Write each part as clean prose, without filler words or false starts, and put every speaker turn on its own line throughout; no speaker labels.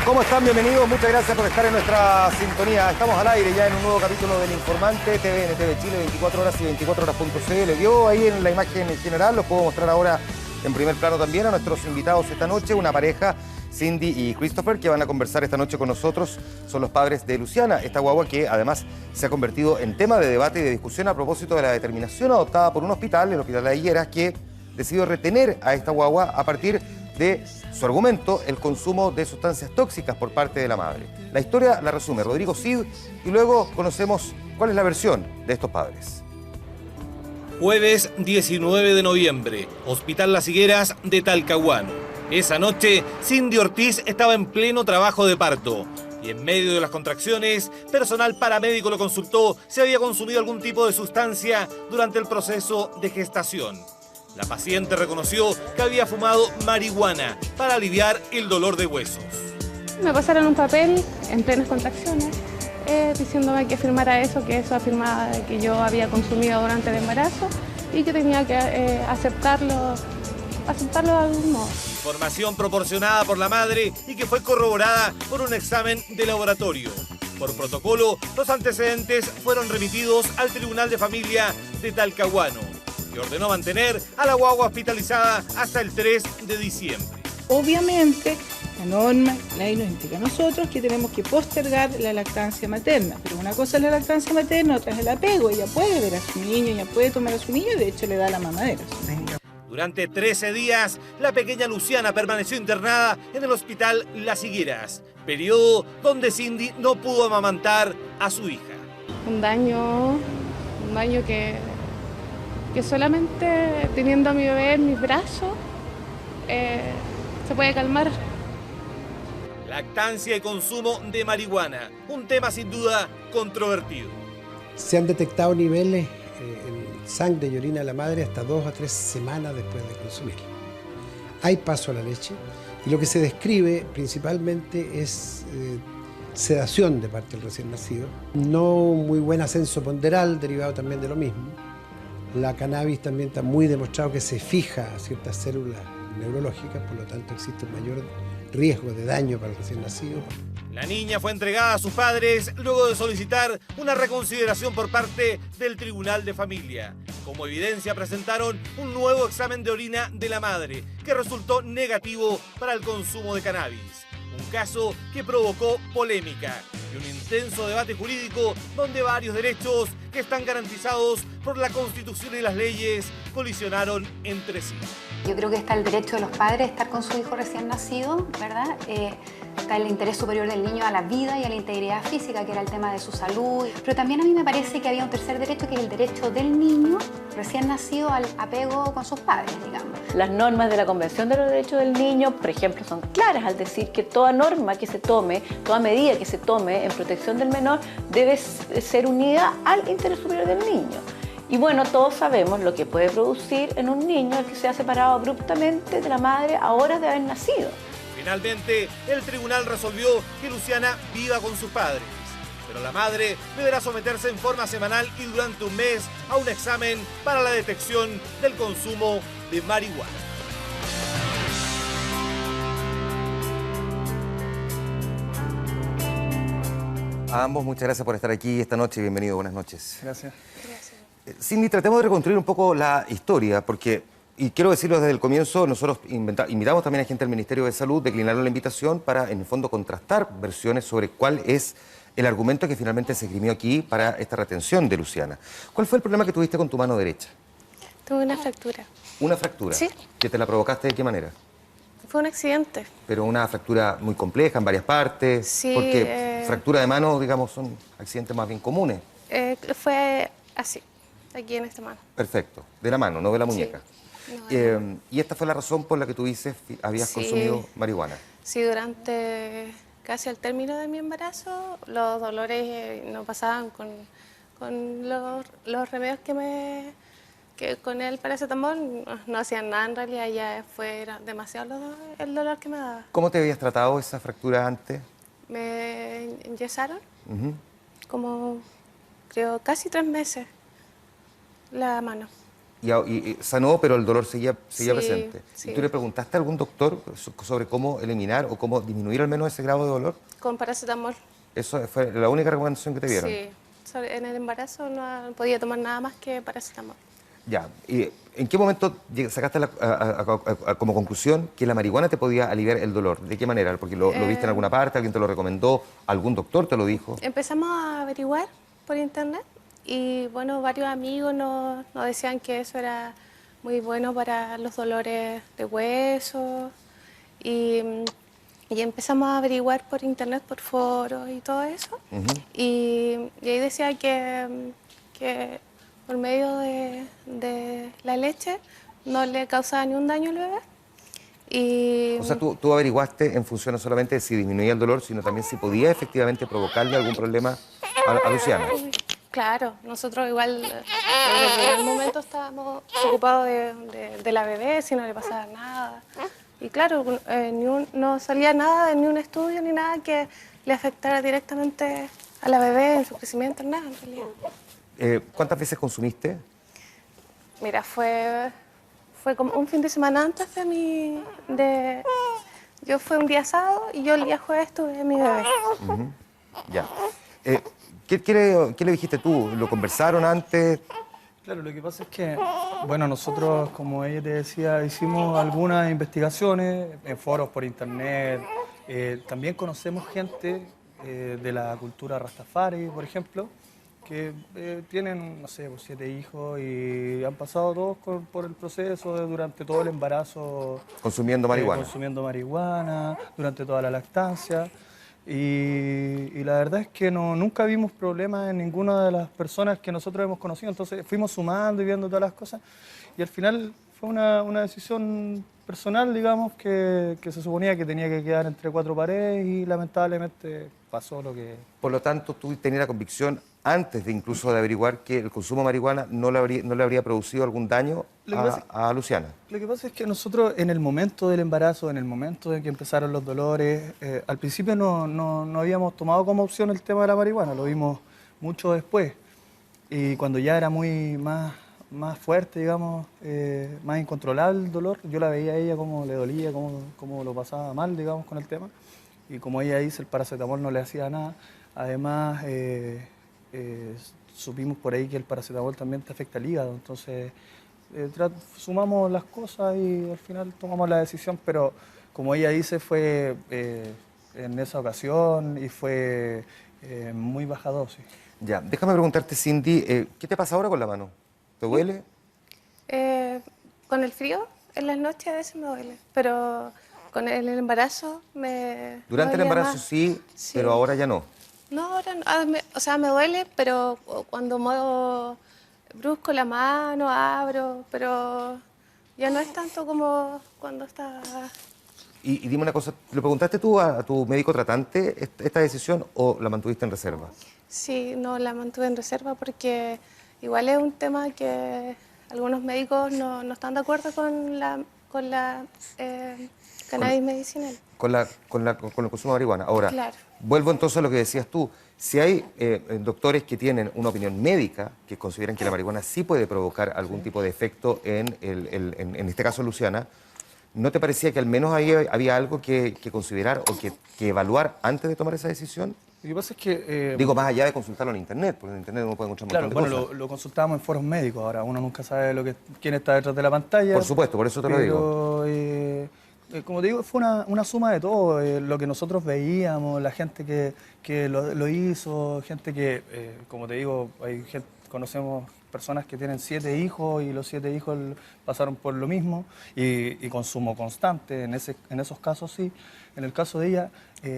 ¿Cómo están? Bienvenidos. Muchas gracias por estar en nuestra sintonía. Estamos al aire ya en un nuevo capítulo del Informante, TVN, TV Chile, 24 horas y 24horas.cl. Vio ahí en la imagen en general, los puedo mostrar ahora en primer plano también a nuestros invitados esta noche, una pareja, Cindy y Christopher, que van a conversar esta noche con nosotros. Son los padres de Luciana, esta guagua que además se ha convertido en tema de debate y de discusión a propósito de la determinación adoptada por un hospital, el Hospital de Higueras, que decidió retener a esta guagua a partir de su argumento, el consumo de sustancias tóxicas por parte de la madre. La historia la resume Rodrigo Cid y luego conocemos cuál es la versión de estos padres.
Jueves 19 de noviembre, Hospital Las Higueras de Talcahuano. Esa noche, Cindy Ortiz estaba en pleno trabajo de parto y en medio de las contracciones, personal paramédico lo consultó si había consumido algún tipo de sustancia durante el proceso de gestación. La paciente reconoció que había fumado marihuana para aliviar el dolor de huesos.
Me pasaron un papel en plenas contracciones diciéndome que firmara eso, que eso afirmaba que yo había consumido durante el embarazo y que tenía que aceptarlo de algún modo.
Información proporcionada por la madre y que fue corroborada por un examen de laboratorio. Por protocolo, los antecedentes fueron remitidos al Tribunal de Familia de Talcahuano, que ordenó mantener a la guagua hospitalizada hasta el 3 de diciembre.
Obviamente, la norma, la ley nos indica a nosotros que tenemos que postergar la lactancia materna. Pero una cosa es la lactancia materna, otra es el apego. Ella puede ver a su niño, ella puede tomar a su niño y de hecho le da la mamadera a su niño.
Durante 13 días, la pequeña Luciana permaneció internada en el Hospital Las Higueras, periodo donde Cindy no pudo amamantar a su hija.
Un daño que solamente teniendo a mi bebé en mis brazos se puede calmar.
Lactancia y consumo de marihuana, un tema sin duda controvertido.
Se han detectado niveles en sangre y orina de la madre hasta 2 a 3 semanas después de consumirla. Hay paso a la leche y lo que se describe principalmente es sedación de parte del recién nacido, no muy buen ascenso ponderal derivado también de lo mismo. La cannabis también está muy demostrado que se fija a ciertas células neurológicas, por lo tanto existe un mayor riesgo de daño para el recién nacido.
La niña fue entregada a sus padres luego de solicitar una reconsideración por parte del Tribunal de Familia. Como evidencia presentaron un nuevo examen de orina de la madre, que resultó negativo para el consumo de cannabis. Un caso que provocó polémica y un intenso debate jurídico donde varios derechos que están garantizados por la Constitución y las leyes colisionaron entre sí.
Yo creo que está el derecho de los padres de estar con su hijo recién nacido, ¿verdad? Está el interés superior del niño a la vida y a la integridad física, que era el tema de su salud. Pero también a mí me parece que había un tercer derecho, que es el derecho del niño recién nacido al apego con sus padres, digamos.
Las normas de la Convención de los Derechos del Niño, por ejemplo, son claras al decir que toda norma que se tome, toda medida que se tome en protección del menor debe ser unida al interés superior del niño. Y bueno, todos sabemos lo que puede producir en un niño el que sea separado abruptamente de la madre a horas de haber nacido.
Finalmente, el tribunal resolvió que Luciana viva con sus padres, pero la madre deberá someterse en forma semanal y durante un mes a un examen para la detección del consumo de marihuana.
A ambos, muchas gracias por estar aquí esta noche. Bienvenido, buenas noches.
Gracias.
Cindy, tratemos de reconstruir un poco la historia, porque, y quiero decirlo desde el comienzo, nosotros invitamos también a gente del Ministerio de Salud, declinaron la invitación para, en el fondo, contrastar versiones sobre cuál es el argumento que finalmente se esgrimió aquí para esta retención de Luciana. ¿Cuál fue el problema que tuviste con tu mano derecha?
Tuve una fractura.
¿Una fractura?
Sí.
¿Que te la provocaste de qué manera?
Fue un accidente.
Pero una fractura muy compleja, en varias partes.
Sí.
Porque fractura de mano, digamos, son accidentes más bien comunes.
Fue así, aquí en esta mano.
Perfecto. De la mano, no de la muñeca.
Sí. No, de la mano.
¿Y esta fue la razón por la que tú dices habías consumido marihuana?
Sí, durante casi al término de mi embarazo, los dolores no pasaban con los remedios que con el paracetamol no hacían nada en realidad, ya era demasiado el dolor que me daba.
¿Cómo te habías tratado esa fractura antes?
Me enyesaron como, creo, casi 3 meses la mano.
y sanó, pero el dolor seguía
Sí,
presente.
sí.
¿Y tú le preguntaste a algún doctor sobre cómo eliminar o cómo disminuir al menos ese grado de dolor?
Con paracetamol.
¿Eso fue la única recomendación que te dieron?
Sí. En el embarazo no podía tomar nada más que paracetamol.
Ya. ¿Y en qué momento sacaste como conclusión que la marihuana te podía aliviar el dolor? ¿De qué manera? Porque lo viste en alguna parte, alguien te lo recomendó, algún doctor te lo dijo.
Empezamos a averiguar por internet y bueno, varios amigos nos decían que eso era muy bueno para los dolores de hueso y empezamos a averiguar por internet, por foros y todo eso. Y ahí decía que por medio de la leche no le causaba ni un daño al bebé. Y
O sea, tú averiguaste en función no solamente de si disminuía el dolor, sino también si podía efectivamente provocarle algún problema a Luciana.
claro, nosotros igual desde el primer momento estábamos ocupados de la bebé, si no le pasaba nada. Y claro, no salía nada de ni un estudio ni nada que le afectara directamente a la bebé en su crecimiento, nada en realidad.
¿Cuántas veces consumiste?
Mira, fue como un fin de semana antes yo fue un día sábado y yo el día jueves tuve mi bebé.
Ya. ¿Qué le dijiste tú? ¿Lo conversaron antes?
Claro, lo que pasa es que, bueno, nosotros, como ella te decía, hicimos algunas investigaciones en foros por internet. También conocemos gente de la cultura Rastafari, por ejemplo, que tienen, no sé, 7 hijos y han pasado todos por el proceso durante todo el embarazo.
Consumiendo marihuana.
Consumiendo marihuana, durante toda la lactancia. Y la verdad es que nunca vimos problemas en ninguna de las personas que nosotros hemos conocido. Entonces fuimos sumando y viendo todas las cosas. Y al final fue una decisión personal, digamos, que se suponía que tenía que quedar entre 4 paredes y lamentablemente pasó lo que...
Por lo tanto, tú tenías la convicción, antes de incluso de averiguar, que el consumo de marihuana no le habría producido algún daño a Luciana.
Lo que pasa es que nosotros en el momento del embarazo, en el momento en que empezaron los dolores, al principio no habíamos tomado como opción el tema de la marihuana, lo vimos mucho después. Y cuando ya era más fuerte, digamos, más incontrolable el dolor, yo la veía a ella cómo le dolía, cómo lo pasaba mal, digamos, con el tema. Y como ella dice, el paracetamol no le hacía nada. Además, supimos por ahí que el paracetamol también te afecta al hígado, entonces sumamos las cosas y al final tomamos la decisión, pero como ella dice, fue en esa ocasión y fue muy baja dosis.
Ya, déjame preguntarte, Cindy, ¿qué te pasa ahora con la mano? ¿Te duele?
Con el frío, en las noches a veces me duele, pero con el embarazo
Durante el embarazo
más.
sí,
Sí.
pero ahora ya no.
No, ahora no. O sea, me duele, pero cuando muevo brusco la mano, abro, pero ya no es tanto como cuando estaba...
Y dime una cosa, ¿le preguntaste tú a tu médico tratante esta decisión o la mantuviste en reserva?
Sí, no, la mantuve en reserva porque igual es un tema que algunos médicos no están de acuerdo con la cannabis medicinal.
Con el consumo de marihuana. Ahora,
Claro.
vuelvo entonces a lo que decías tú. Si hay doctores que tienen una opinión médica, que consideran que la marihuana sí puede provocar algún tipo de efecto en este caso Luciana, ¿no te parecía que al menos ahí había algo que considerar o que evaluar antes de tomar esa decisión?
Lo que pasa es que...
Digo, más allá de consultarlo en internet, porque en internet uno puede encontrar un
Claro,
montón de
bueno,
cosas.
lo consultábamos en foros médicos, ahora uno nunca sabe quién está detrás de la pantalla.
Por supuesto, por eso te lo digo.
Como te digo, fue una suma de todo, lo que nosotros veíamos, la gente que lo hizo, gente que, como te digo, conocemos personas que tienen 7 hijos y los 7 hijos pasaron por lo mismo y consumo constante, en esos casos sí. En el caso de ella,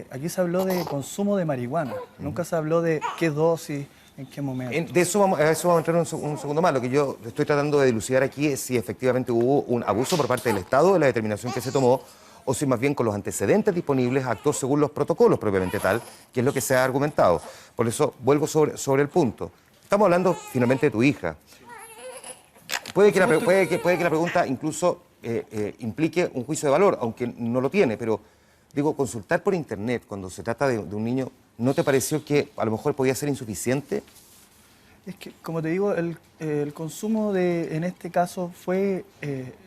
aquí se habló de consumo de marihuana, nunca se habló de qué dosis, en qué momento.
De eso vamos a entrar un segundo más. Lo que yo estoy tratando de dilucidar aquí es si efectivamente hubo un abuso por parte del Estado de la determinación que se tomó o si más bien con los antecedentes disponibles actuó según los protocolos propiamente tal, que es lo que se ha argumentado. Por eso vuelvo sobre el punto. Estamos hablando finalmente de tu hija. Puede que la pregunta incluso implique un juicio de valor, aunque no lo tiene, pero digo, consultar por internet cuando se trata de un niño, ¿no te pareció que a lo mejor podía ser insuficiente?
Es que, como te digo, el consumo en este caso fue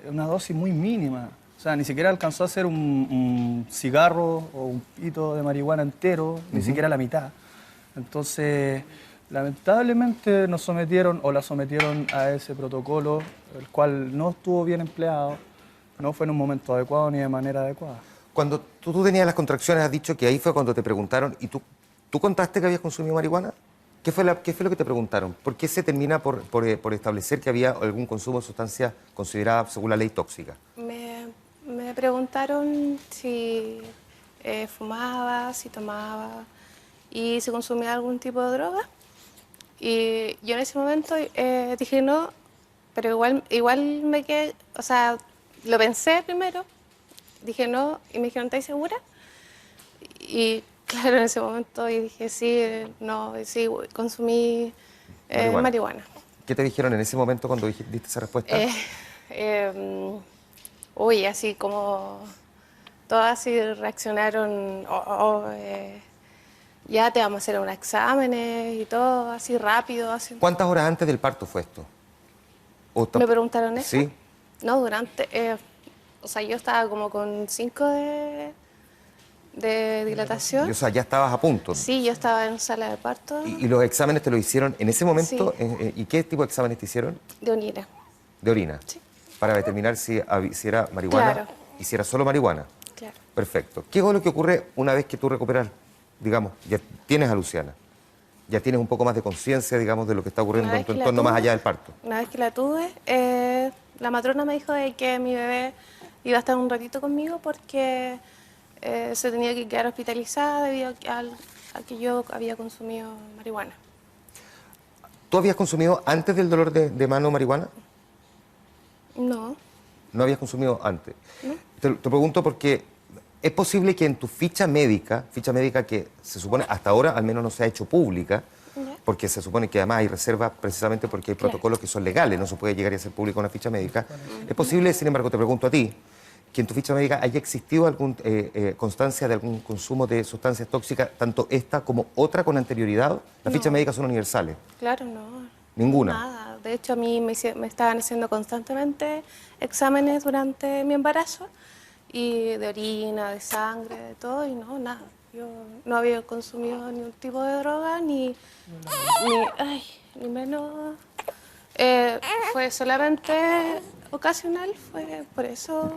una dosis muy mínima. O sea, ni siquiera alcanzó a ser un cigarro o un pito de marihuana entero, ni siquiera la mitad. Entonces, lamentablemente nos sometieron o la sometieron a ese protocolo, el cual no estuvo bien empleado, no fue en un momento adecuado ni de manera adecuada.
Cuando tú tenías las contracciones, has dicho que ahí fue cuando te preguntaron, ¿y tú contaste que habías consumido marihuana? ¿Qué fue lo que te preguntaron? ¿Por qué se termina por establecer que había algún consumo de sustancia considerada según la ley tóxica?
Me preguntaron si fumaba, si tomaba y si consumía algún tipo de droga. Y yo en ese momento dije no, pero igual me quedé, o sea, lo pensé primero, dije no, y me dijeron, ¿estás segura? Y claro, en ese momento y dije sí, no, sí, consumí marihuana.
¿Qué te dijeron en ese momento cuando diste esa respuesta?
Uy, así como todas así reaccionaron, ya te vamos a hacer unos exámenes y todo, así rápido. Así.
¿Cuántas horas antes del parto fue esto?
¿Me preguntaron eso?
Sí.
No, durante, o sea, yo estaba como con 5 de dilatación.
O sea, ya estabas a punto.
Sí, yo estaba en sala de parto.
¿Y los exámenes te los hicieron en ese momento?
Sí.
¿Y qué tipo de exámenes te hicieron?
De orina.
¿De orina?
Sí.
Para determinar si era marihuana,
claro,
y si era solo marihuana.
Claro.
Perfecto. ¿Qué es lo que ocurre una vez que tú recuperas, digamos, ya tienes a Luciana? Ya tienes un poco más de conciencia, digamos, de lo que está ocurriendo en tu entorno más allá del parto.
Una vez que la tuve, la matrona me dijo de que mi bebé iba a estar un ratito conmigo porque se tenía que quedar hospitalizada debido a que yo había consumido marihuana.
¿Tú habías consumido antes del dolor de mano marihuana?
No.
¿No habías consumido antes?
No.
Te pregunto porque es posible que en tu ficha médica que se supone hasta ahora al menos no se ha hecho pública, porque se supone que además hay reservas precisamente porque hay protocolos que son legales, no se puede llegar a hacer pública una ficha médica. Es posible, sin embargo, te pregunto a ti, que en tu ficha médica haya existido alguna constancia de algún consumo de sustancias tóxicas, tanto esta como otra con anterioridad. Las fichas médicas son universales.
Claro, no.
¿Ninguna?
Nada. De hecho, a mí me estaban haciendo constantemente exámenes durante mi embarazo, y de orina, de sangre, de todo, y no, nada. Yo no había consumido ningún tipo de droga, ni menos. Fue solamente ocasional, fue por eso.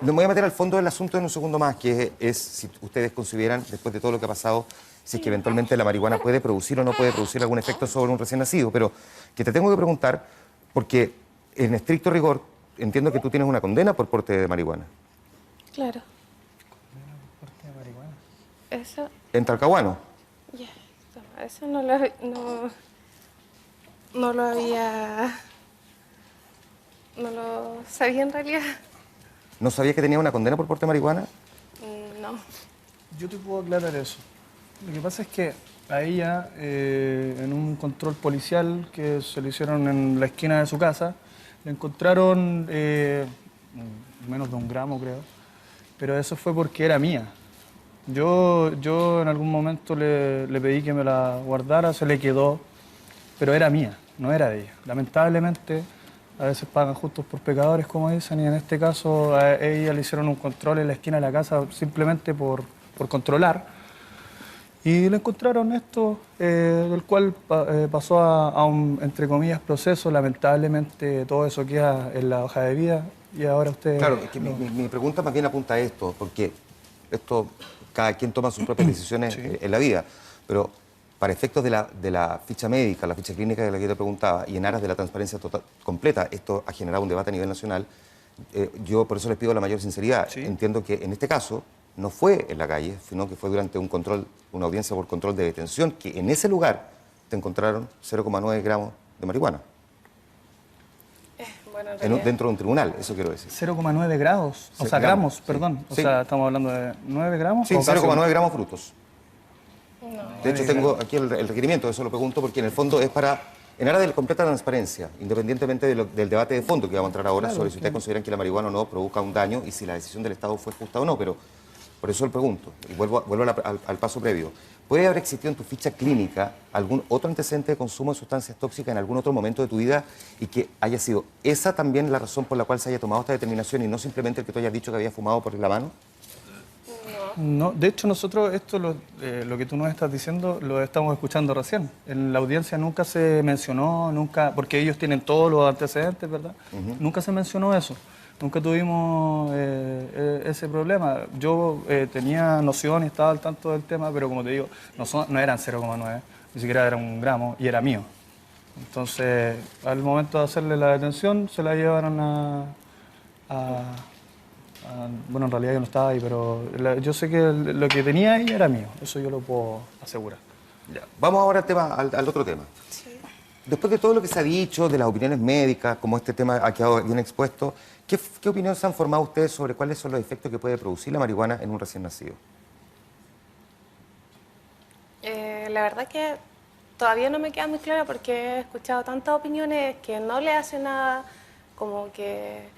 Me voy a meter al fondo del asunto en un segundo más, que es si ustedes consideran, después de todo lo que ha pasado, si es que eventualmente la marihuana puede producir o no puede producir algún efecto sobre un recién nacido. Pero que te tengo que preguntar, porque en estricto rigor entiendo que tú tienes una condena por porte de marihuana.
Claro.
¿Condena por porte de marihuana?
Eso.
¿En Talcahuano?
Ya, eso no lo sabía en realidad.
¿No sabías que tenía una condena por porte de marihuana?
No.
Yo te puedo aclarar eso. Lo que pasa es que a ella, en un control policial que se le hicieron en la esquina de su casa, le encontraron menos de 1 gramo, creo, pero eso fue porque era mía. Yo en algún momento le pedí que me la guardara, se le quedó, pero era mía, no era de ella. Lamentablemente, a veces pagan justos por pecadores, como dicen, y en este caso a ella le hicieron un control en la esquina de la casa simplemente por controlar. Y le encontraron esto, del cual pasó a un, entre comillas, proceso. Lamentablemente todo eso queda en la hoja de vida y ahora usted...
Claro, es que mi pregunta más bien apunta a esto, porque esto, cada quien toma sus propias decisiones en la vida, pero para efectos de la ficha médica, la ficha clínica de la que yo te preguntaba, y en aras de la transparencia total, completa, esto ha generado un debate a nivel nacional, yo por eso les pido la mayor sinceridad. Entiendo que en este caso no fue en la calle, sino que fue durante un control, una audiencia por control de detención, que en ese lugar te encontraron 0,9 gramos de marihuana.
Bueno,
Dentro de un tribunal, eso quiero decir.
0,9 grados, o sea, gramos, perdón. O sea, estamos hablando de 9 gramos.
Sí, 0,9 gramos brutos.
No.
De hecho, tengo aquí el requerimiento, eso lo pregunto, porque en el fondo es para, en aras de la completa transparencia, independientemente del debate de fondo que vamos a entrar ahora sobre si ustedes consideran que la marihuana o no provoca un daño y si la decisión del Estado fue justa o no, pero Por eso le pregunto, y vuelvo al paso previo. ¿Puede haber existido en tu ficha clínica algún otro antecedente de consumo de sustancias tóxicas en algún otro momento de tu vida y que haya sido esa también la razón por la cual se haya tomado esta determinación y no simplemente el que tú hayas dicho que había fumado por la mano?
No, de hecho nosotros lo que tú nos estás diciendo lo estamos escuchando recién. En la audiencia nunca se mencionó, porque ellos tienen todos los antecedentes, ¿verdad? Nunca se mencionó eso. Nunca tuvimos ese problema. Yo tenía noción y estaba al tanto del tema, pero como te digo, no eran 0,9, ni siquiera era 1 gramo y era mío. Entonces, al momento de hacerle la detención, se la llevaron bueno, en realidad yo no estaba ahí, pero yo sé que lo que tenía ahí era mío, eso yo lo puedo asegurar.
Ya. Vamos ahora al otro tema.
Sí.
Después de todo lo que se ha dicho, de las opiniones médicas, como este tema ha quedado bien expuesto, ¿qué opiniones han formado ustedes sobre cuáles son los efectos que puede producir la marihuana en un recién nacido?
La verdad que todavía no me queda muy claro porque he escuchado tantas opiniones que no le hacen nada, como que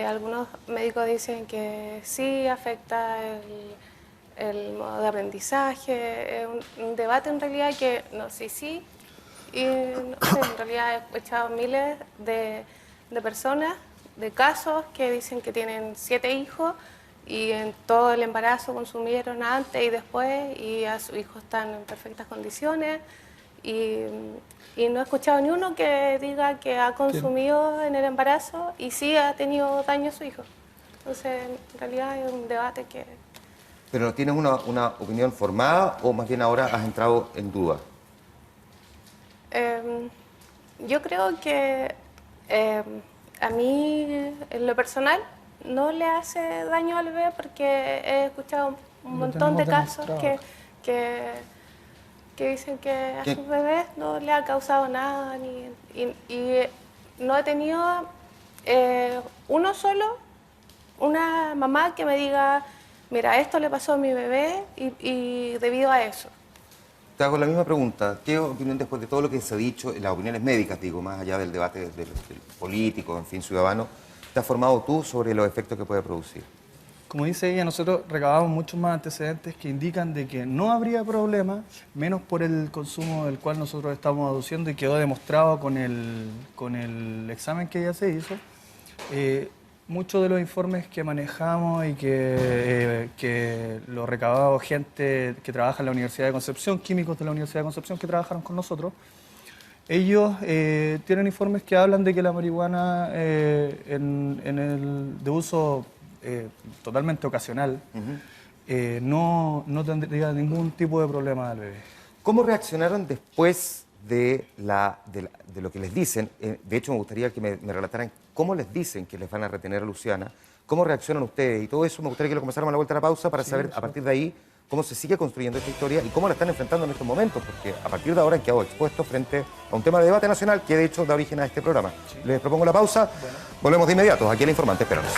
algunos médicos dicen que sí afecta el modo de aprendizaje. Es un debate en realidad que no sé sí. Y no sé, en realidad he escuchado miles de personas, de casos que dicen que tienen 7 hijos y en todo el embarazo consumieron antes y después y a sus hijos están en perfectas condiciones y no he escuchado ni uno que diga que ha consumido en el embarazo y sí ha tenido daño a su hijo. Entonces, en realidad es un debate que...
¿Pero tienes una opinión formada o más bien ahora has entrado en duda?
Yo creo que a mí, en lo personal, no le hace daño al bebé porque he escuchado un montón de casos que dicen que a sus bebés no le ha causado nada y no he tenido uno solo, una mamá que me diga, mira, esto le pasó a mi bebé y debido a eso.
Te hago la misma pregunta. ¿Qué opinión después de todo lo que se ha dicho, las opiniones médicas, digo, más allá del debate del político, en fin, ciudadano, te has formado tú sobre los efectos que puede producir?
Como dice ella, nosotros recabamos muchos más antecedentes que indican de que no habría problema, menos por el consumo del cual nosotros estamos aduciendo y quedó demostrado con el examen que ella se hizo. Muchos de los informes que manejamos y que lo recabado gente que trabaja en la Universidad de Concepción, químicos de la Universidad de Concepción que trabajaron con nosotros, ellos tienen informes que hablan de que la marihuana de uso totalmente ocasional no tendría ningún tipo de problema al bebé.
¿Cómo reaccionaron después de lo que les dicen? De hecho, me gustaría que me relataran cómo les dicen que les van a retener a Luciana, cómo reaccionan ustedes y todo eso. Me gustaría que lo comenzáramos a la vuelta a la pausa para saber a partir de ahí cómo se sigue construyendo esta historia y cómo la están enfrentando en estos momentos, porque a partir de ahora han quedado expuestos frente a un tema de debate nacional que de hecho da origen a este programa. Sí. Les propongo la pausa, volvemos de inmediato. Aquí el Informante, espéranos.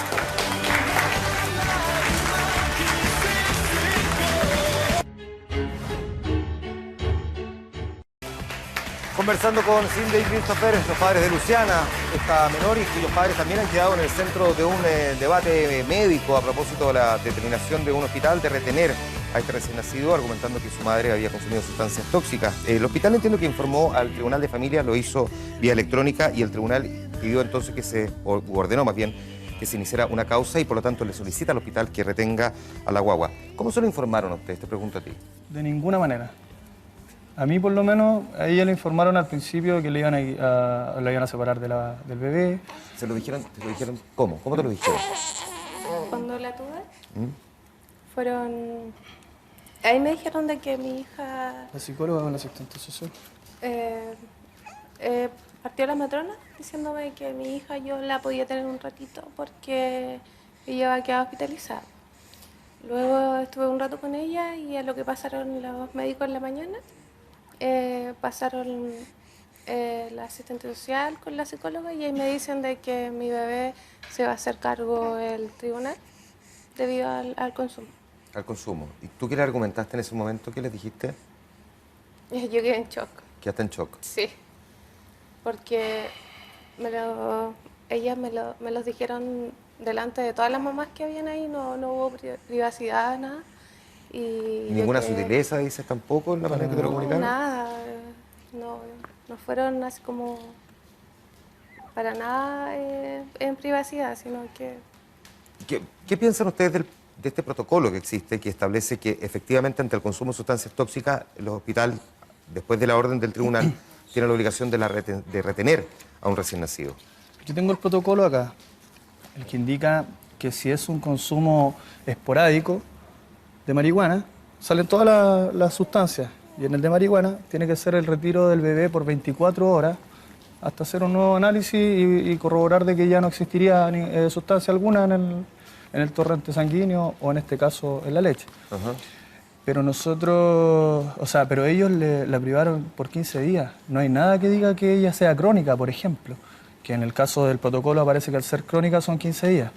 Conversando con Cindy y Christopher, los padres de Luciana, esta menor, y cuyos padres también han quedado en el centro de un debate médico a propósito de la determinación de un hospital de retener a este recién nacido, argumentando que su madre había consumido sustancias tóxicas. El hospital, entiendo que informó al Tribunal de Familia, lo hizo vía electrónica y el tribunal pidió entonces que ordenó más bien que se iniciara una causa y por lo tanto le solicita al hospital que retenga a la guagua. ¿Cómo se lo informaron a ustedes? Te pregunto a ti.
De ninguna manera. A mí, por lo menos, a ella le informaron al principio que le iban a separar del bebé.
¿Te lo dijeron cómo? ¿Cómo te lo dijeron?
Cuando la tuve, fueron... Ahí me dijeron de que mi hija...
¿La psicóloga o la asistente social?
Partió la matrona diciéndome que mi hija yo la podía tener un ratito porque ella había quedado hospitalizada. Luego estuve un rato con ella y a lo que pasaron los médicos en la mañana, pasaron la asistente social con la psicóloga y ahí me dicen de que mi bebé se va a hacer cargo el tribunal debido al consumo.
Al consumo. ¿Y tú qué le argumentaste en ese momento? ¿Qué les dijiste?
Yo quedé en shock.
¿Quedaste en shock?
Sí, porque ellas me los dijeron delante de todas las mamás que habían ahí, no hubo privacidad, nada. Y
¿Ninguna sutileza dices tampoco en la manera que te lo comunicaron?
Nada, no fueron así como para nada en privacidad, sino que...
¿Qué piensan ustedes de este protocolo que existe, que establece que efectivamente ante el consumo de sustancias tóxicas, los hospitales, después de la orden del tribunal, tienen la obligación de retener a un recién nacido?
Yo tengo el protocolo acá, el que indica que si es un consumo esporádico de marihuana, salen todas las sustancias. Y en el de marihuana tiene que ser el retiro del bebé por 24 horas hasta hacer un nuevo análisis y corroborar de que ya no existiría sustancia alguna en el torrente sanguíneo o en este caso en la leche.
Ajá.
Pero nosotros, pero ellos la privaron por 15 días. No hay nada que diga que ella sea crónica, por ejemplo, que en el caso del protocolo aparece que al ser crónica son 15 días.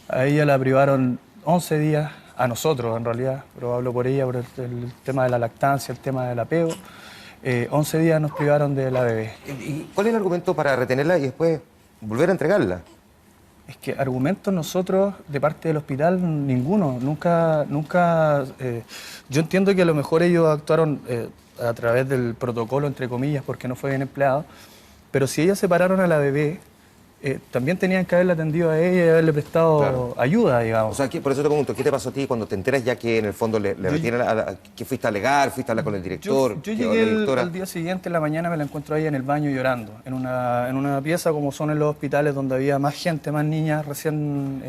A ella la privaron 11 días, a nosotros en realidad, pero hablo por ella por el tema de la lactancia, el tema del apego. 11 días nos privaron de la bebé.
¿Y cuál es el argumento para retenerla y después volver a entregarla?
Es que argumentos nosotros, de parte del hospital, ninguno. Nunca yo entiendo que a lo mejor ellos actuaron a través del protocolo, entre comillas, porque no fue bien empleado, pero si ellas separaron a la bebé, también tenían que haberle atendido a ella y haberle prestado ayuda, digamos.
O sea, por eso te pregunto, ¿qué te pasó a ti cuando te enteras ya que en el fondo le retienen que fuiste a alegar, fuiste a hablar con el director?
Yo llegué al día siguiente, en la mañana, me la encuentro ahí en el baño llorando, en una pieza como son en los hospitales donde había más gente, más niñas recién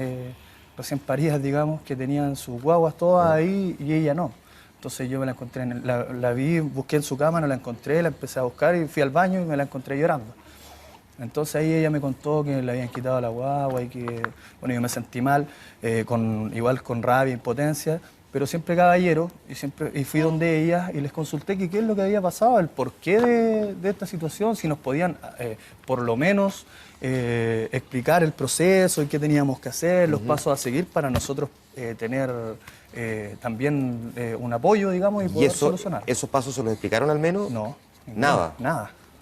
paridas, digamos, que tenían sus guaguas todas ahí y ella no. Entonces yo me la encontré, la vi, busqué en su cama, no la encontré, la empecé a buscar y fui al baño y me la encontré llorando. Entonces ahí ella me contó que le habían quitado la guagua y que, bueno, yo me sentí mal, igual con rabia, impotencia, pero siempre caballero, y fui donde ella y les consulté que qué es lo que había pasado, el porqué de esta situación, si nos podían por lo menos explicar el proceso y qué teníamos que hacer, los pasos a seguir para nosotros tener también un apoyo, digamos, y poder solucionar.
¿Esos pasos se los explicaron al menos?
No.
Nada.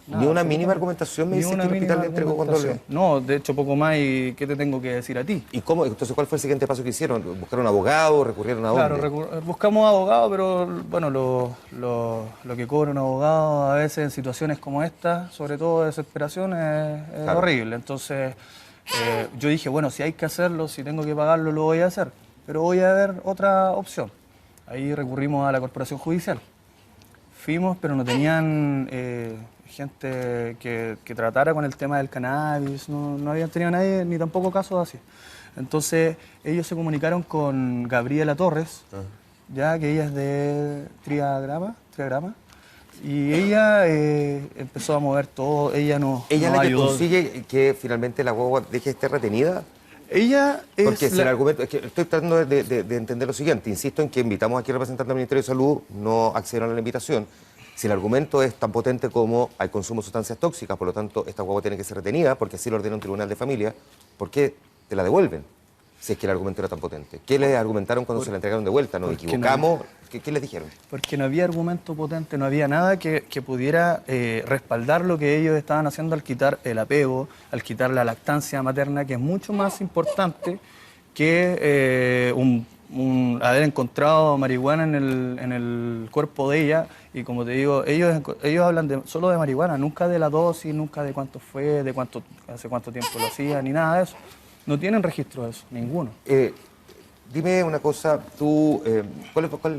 Ni una mínima argumentación me dice que el hospital le entregó cuando le...
No, de hecho poco más. ¿Y qué te tengo que decir a ti?
¿Y cómo? Entonces, ¿cuál fue el siguiente paso que hicieron? ¿Buscaron abogado? ¿Recurrieron a dónde?
Claro, buscamos abogado, pero bueno, lo que cobra un abogado a veces en situaciones como esta, sobre todo de desesperación, es horrible. Entonces, yo dije, bueno, si hay que hacerlo, si tengo que pagarlo, lo voy a hacer. Pero voy a ver otra opción. Ahí recurrimos a la corporación judicial. Fuimos, pero no tenían gente que tratara con el tema del cannabis, no habían tenido nadie, ni tampoco casos así. Entonces, ellos se comunicaron con Gabriela Torres, ya que ella es de Triagrama, y ella empezó a mover todo, ella nos
¿Ella es la que
ayudó.
consigue que finalmente la guagua deje de estar retenida?
Ella es
Porque si el argumento, es que estoy tratando de entender lo siguiente, insisto en que invitamos aquí al representante del Ministerio de Salud, no accedieron a la invitación. Si el argumento es tan potente como hay consumo de sustancias tóxicas, por lo tanto esta guagua tiene que ser retenida, porque así lo ordena un tribunal de familia, ¿por qué te la devuelven? Si es que el argumento era tan potente. ¿Qué les argumentaron cuando se la entregaron de vuelta? ¿Nos equivocamos? ¿Qué les dijeron?
Porque no había argumento potente, no había nada que pudiera respaldar lo que ellos estaban haciendo al quitar el apego, al quitar la lactancia materna, que es mucho más importante que haber encontrado marihuana en el cuerpo de ella. Y como te digo, ellos hablan solo de marihuana, nunca de la dosis, nunca de cuánto fue, hace cuánto tiempo lo hacía, ni nada de eso. No tienen registro de eso, ninguno.
Dime una cosa, tú,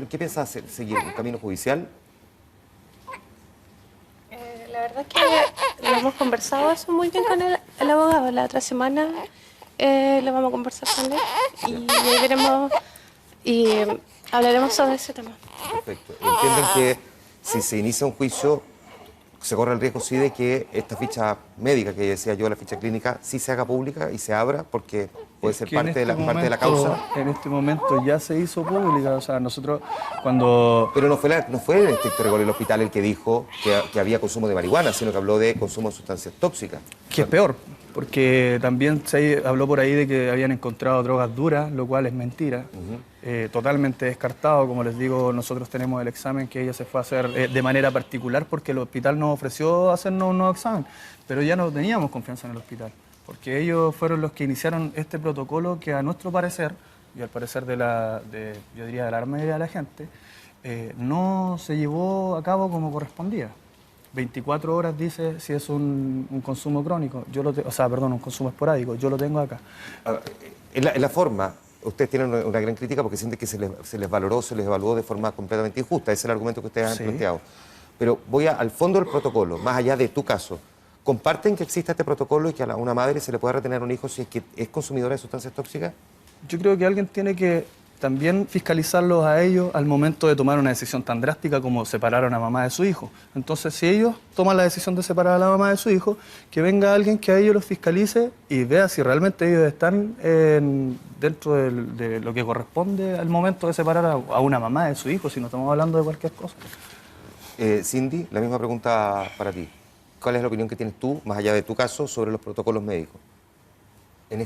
¿qué piensas hacer? ¿Seguir un camino judicial?
La verdad es que lo hemos conversado eso muy bien con el abogado. La otra semana lo vamos a conversar con él y ahí veremos y hablaremos sobre ese tema.
Perfecto. Entienden que si se inicia un juicio, se corre el riesgo sí de que esta ficha médica que decía yo, la ficha clínica, sí se haga pública y se abra porque puede ser parte de la causa.
En este momento ya se hizo pública, o sea, nosotros cuando...
Pero no fue el estricto rigor del hospital el que dijo que había consumo de marihuana, sino que habló de consumo de sustancias tóxicas.
Que es peor, porque también se habló por ahí de que habían encontrado drogas duras, lo cual es mentira. Totalmente descartado, como les digo, nosotros tenemos el examen que ella se fue a hacer de manera particular porque el hospital nos ofreció hacernos un nuevo examen, pero ya no teníamos confianza en el hospital. porque ellos fueron los que iniciaron este protocolo que a nuestro parecer, y al parecer yo diría de la gran mayoría de la gente, no se llevó a cabo como correspondía. 24 horas dice si es un consumo crónico, un consumo esporádico, yo lo tengo acá.
En la forma, ustedes tienen una gran crítica porque sienten que se les valoró, se les evaluó de forma completamente injusta. Ese es el argumento que ustedes han planteado. Pero voy al fondo del protocolo, más allá de tu caso. ¿Comparten que exista este protocolo y que a una madre se le pueda retener un hijo si es que es consumidora de sustancias tóxicas?
Yo creo que alguien tiene que también fiscalizarlos a ellos al momento de tomar una decisión tan drástica como separar a una mamá de su hijo. Entonces, si ellos toman la decisión de separar a la mamá de su hijo, que venga alguien que a ellos los fiscalice y vea si realmente ellos están dentro de lo que corresponde al momento de separar a una mamá de su hijo, si no estamos hablando de cualquier cosa.
Cindy, la misma pregunta para ti. ¿Cuál es la opinión que tienes tú, más allá de tu caso, sobre los protocolos médicos? En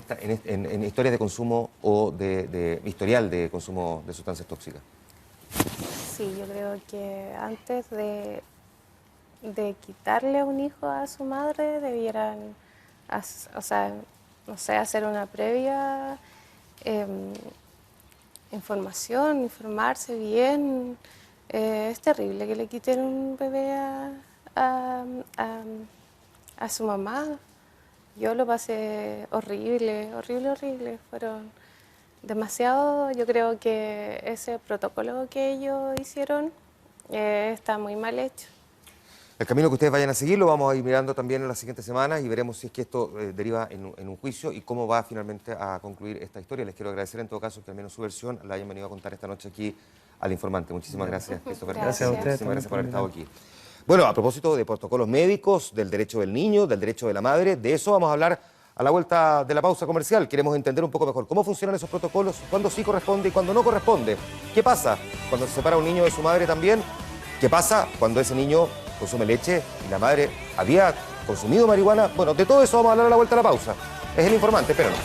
historias de consumo o de historial de consumo de sustancias tóxicas.
Sí, yo creo que antes de quitarle un hijo a su madre debieran, hacer una previa información, informarse bien. Es terrible que le quiten un bebé a su mamá. Yo lo pasé horrible. Fueron demasiado. Yo creo que ese protocolo que ellos hicieron está muy mal hecho.
El camino que ustedes vayan a seguir lo vamos a ir mirando también en las siguientes semanas y veremos si es que esto deriva en un juicio y cómo va finalmente a concluir esta historia. Les quiero agradecer en todo caso que al menos su versión la hayan venido a contar esta noche aquí al Informante. Muchísimas gracias.
Gracias a ustedes.
Muchísimas gracias por haber estado aquí. Bueno, a propósito de protocolos médicos, del derecho del niño, del derecho de la madre, de eso vamos a hablar a la vuelta de la pausa comercial. Queremos entender un poco mejor cómo funcionan esos protocolos, cuándo sí corresponde y cuándo no corresponde. ¿Qué pasa cuando se separa un niño de su madre también? ¿Qué pasa cuando ese niño consume leche y la madre había consumido marihuana? Bueno, de todo eso vamos a hablar a la vuelta de la pausa. Es El Informante, espéranos.